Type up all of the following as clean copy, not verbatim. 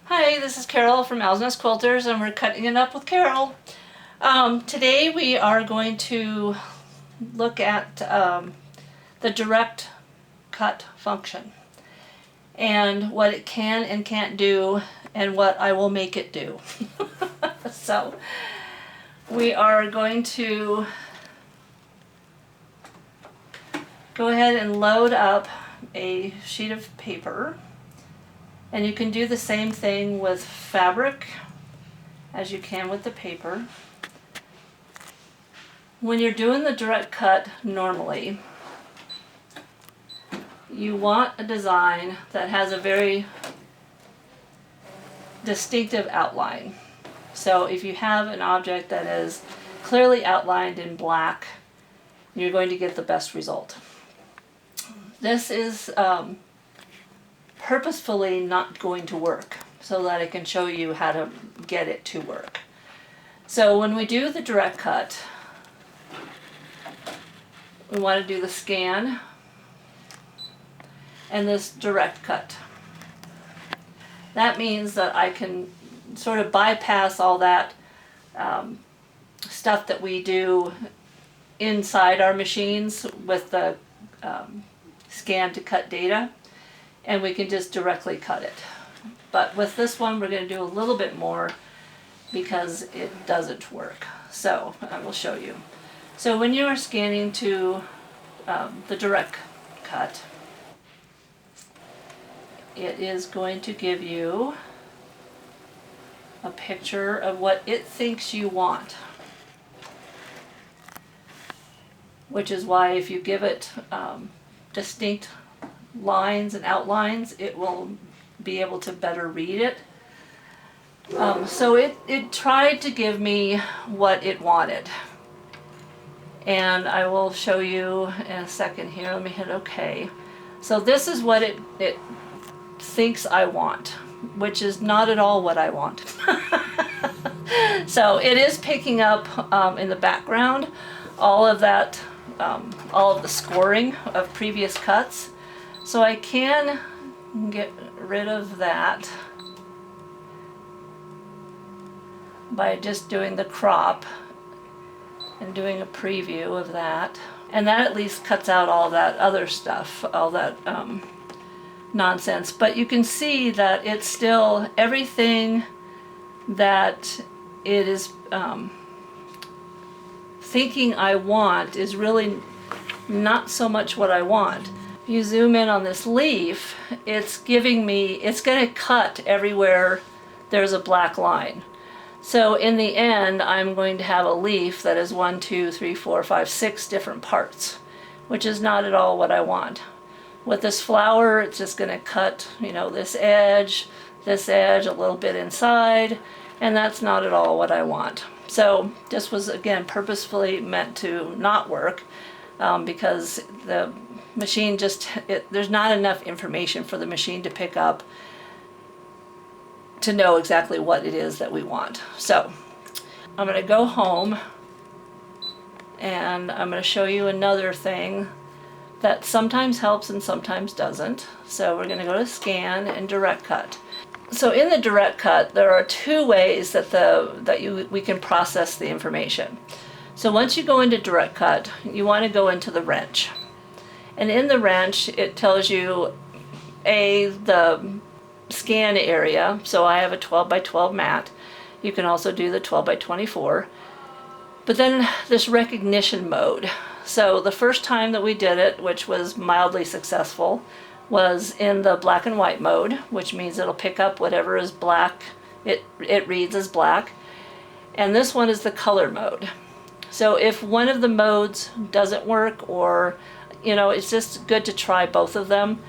Hi, this is Carol from Owl's Nest Quilters, and we're cutting it up with Carol. Today we are going to look at the direct cut function and what it can and can't do and what I will make it do. So we are going to go ahead and load up a sheet of paper, and you can do the same thing with fabric as you can with the paper. When you're doing the direct cut normally, you want a design that has a very distinctive outline. So if you have an object that is clearly outlined in black, you're going to get the best result. This is purposefully not going to work so that I can show you how to get it to work. So when we do the direct cut, we want to do the scan and this direct cut. That means that I can sort of bypass all that stuff that we do inside our machines with the scan to cut data, and we can just directly cut it. But with this one we're going to do a little bit more because it doesn't work. So I will show you. So when you are scanning to the direct cut, it is going to give you a picture of what it thinks you want. Which is why if you give it distinct lines and outlines, it will be able to better read it. So it tried to give me what it wanted. And I will show you in a second here. Let me hit OK. So this is what it thinks I want, which is not at all what I want. So it is picking up in the background all of that, all of the scoring of previous cuts. So I can get rid of that by just doing the crop and doing a preview of that. And that at least cuts out all that other stuff, all that nonsense. But you can see that it's still everything that it is thinking I want is really not so much what I want. If you zoom in on this leaf, it's giving me, it's going to cut everywhere there's a black line. So in the end, I'm going to have a leaf that is 1, 2, 3, 4, 5, 6 different parts, which is not at all what I want. With this flower, it's just going to cut, this edge, a little bit inside, and that's not at all what I want. So this was, again, purposefully meant to not work because the machine there's not enough information for the machine to pick up to know exactly what it is that we want. So I'm going to go home and I'm going to show you another thing that sometimes helps and sometimes doesn't. So we're going to go to scan and direct cut. So in the direct cut, there are two ways that we can process the information. So once you go into direct cut, you want to go into the wrench. And in the wrench, it tells you the scan area. So I have a 12 by 12 mat. You can also do the 12 by 24. But then this recognition mode. So the first time that we did it, which was mildly successful, was in the black and white mode, which means it'll pick up whatever is black, it reads as black. And this one is the color mode. So if one of the modes doesn't work, or it's just good to try both of them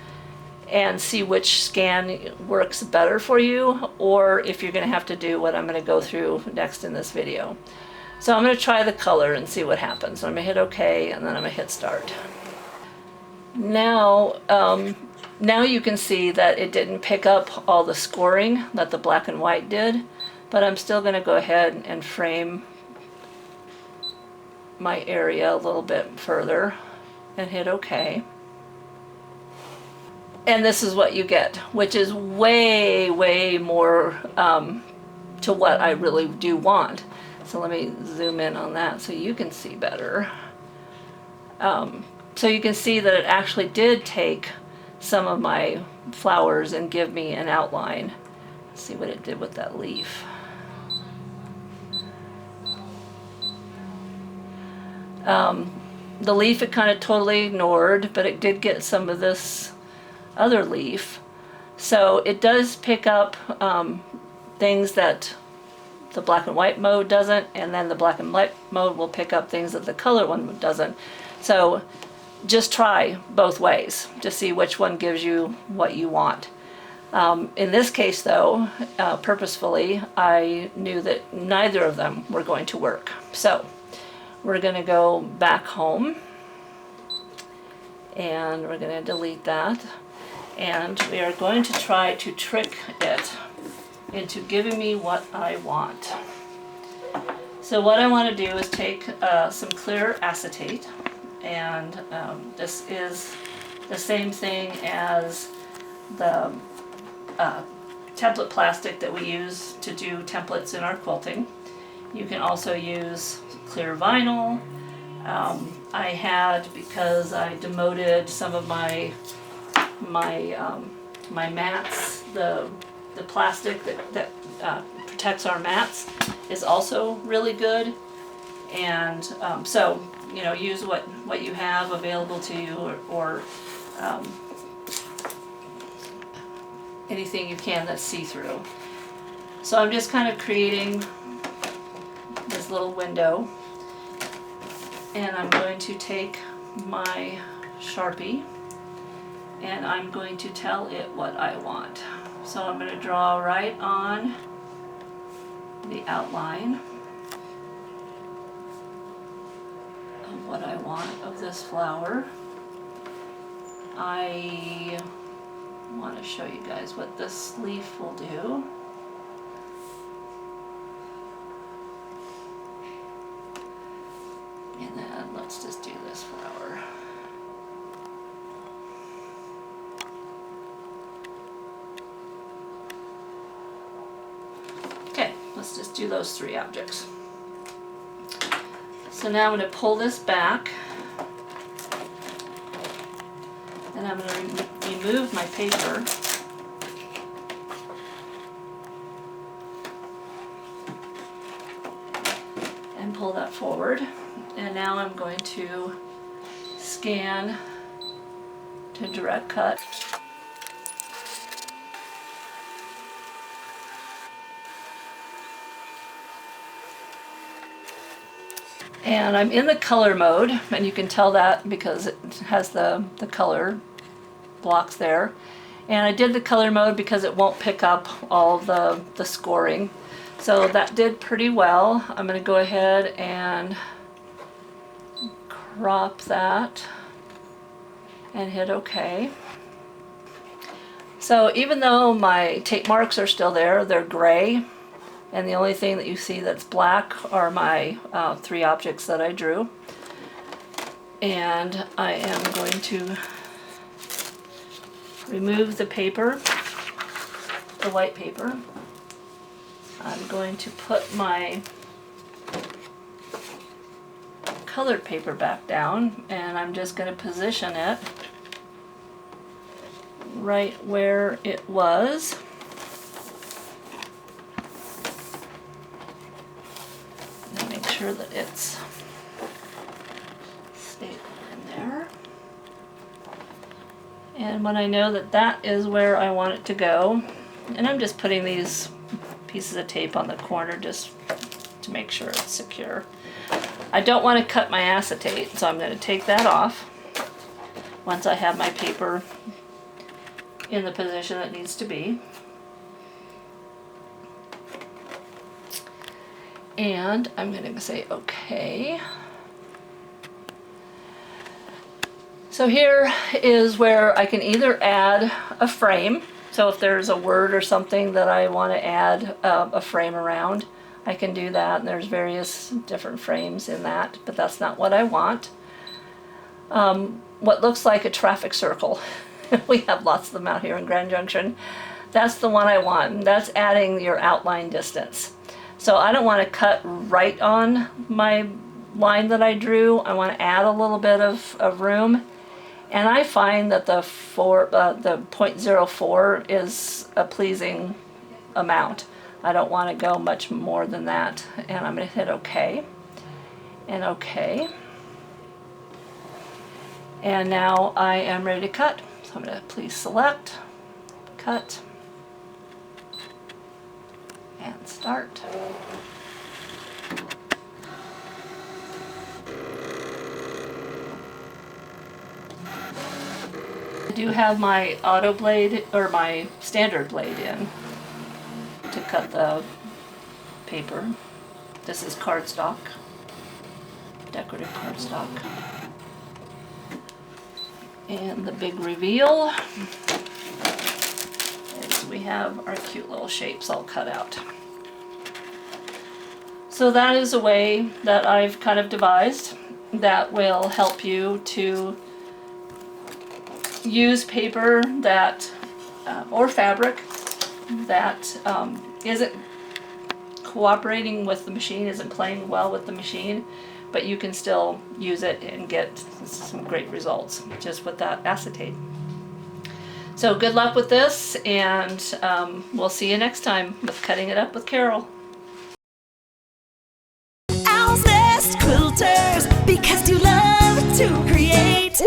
and see which scan works better for you, or if you're going to have to do what I'm going to go through next in this video. So I'm going to try the color and see what happens. So I'm going to hit OK, and then I'm going to hit start. Now you can see that it didn't pick up all the scoring that the black and white did, but I'm still going to go ahead and frame my area a little bit further and hit OK. And this is what you get, which is way, way more to what I really do want. So let me zoom in on that so you can see better. So you can see that it actually did take some of my flowers and give me an outline. Let's see what it did with that leaf. The leaf it kind of totally ignored, but it did get some of this other leaf. So it does pick up things that the black and white mode doesn't, and then the black and white mode will pick up things that the color one doesn't. So just try both ways to see which one gives you what you want. In this case though, purposefully, I knew that neither of them were going to work. So we're going to go back home and we're going to delete that. And we are going to try to trick it into giving me what I want. So what I want to do is take some clear acetate, and this is the same thing as the template plastic that we use to do templates in our quilting. You can also use clear vinyl. I had, because I demoted some of my mats, the plastic that protects our mats is also really good. And so, you know, use what you have available to you, or anything you can that's see-through. So I'm just kind of creating this little window, and I'm going to take my Sharpie and I'm going to tell it what I want. So I'm going to draw right on the outline of what I want of this flower. I want to show you guys what this leaf will do. And then let's just do this flower. Okay, let's just do those three objects. So now I'm going to pull this back, and I'm going to remove my paper. And pull that forward. And now I'm going to scan to direct cut. And I'm in the color mode, and you can tell that because it has the color blocks there. And I did the color mode because it won't pick up all the scoring. So that did pretty well. I'm going to go ahead and crop that and hit OK. So even though my tape marks are still there, they're gray, and the only thing that you see that's black are my three objects that I drew. And I am going to remove the paper, the white paper. I'm going to put my colored paper back down, and I'm just going to position it right where it was. And make sure that it's stable in there. And when I know that that is where I want it to go, and I'm just putting these pieces of tape on the corner just to make sure it's secure. I don't want to cut my acetate, so I'm going to take that off once I have my paper in the position that needs to be. And I'm going to say OK. So here is where I can either add a frame. So if there's a word or something that I want to add a frame around, I can do that. And there's various different frames in that, but that's not what I want. What looks like a traffic circle We have lots of them out here in Grand Junction. That's the one I want. That's adding your outline distance. So I don't want to cut right on my line that I drew. I want to add a little bit of room. And I find that the 0.04 is a pleasing amount. I don't want to go much more than that. And I'm going to hit OK and OK. And now I am ready to cut. So I'm going to please select, cut, and start. I do have my auto blade or my standard blade in to cut the paper. This is cardstock, decorative cardstock. And the big reveal is we have our cute little shapes all cut out. So that is a way that I've kind of devised that will help you to use paper that, or fabric that isn't cooperating with the machine, isn't playing well with the machine, but you can still use it and get some great results just with that acetate. So good luck with this, and we'll see you next time with Cutting It Up with Carol. Owl's Nest Quilters, because you love to create.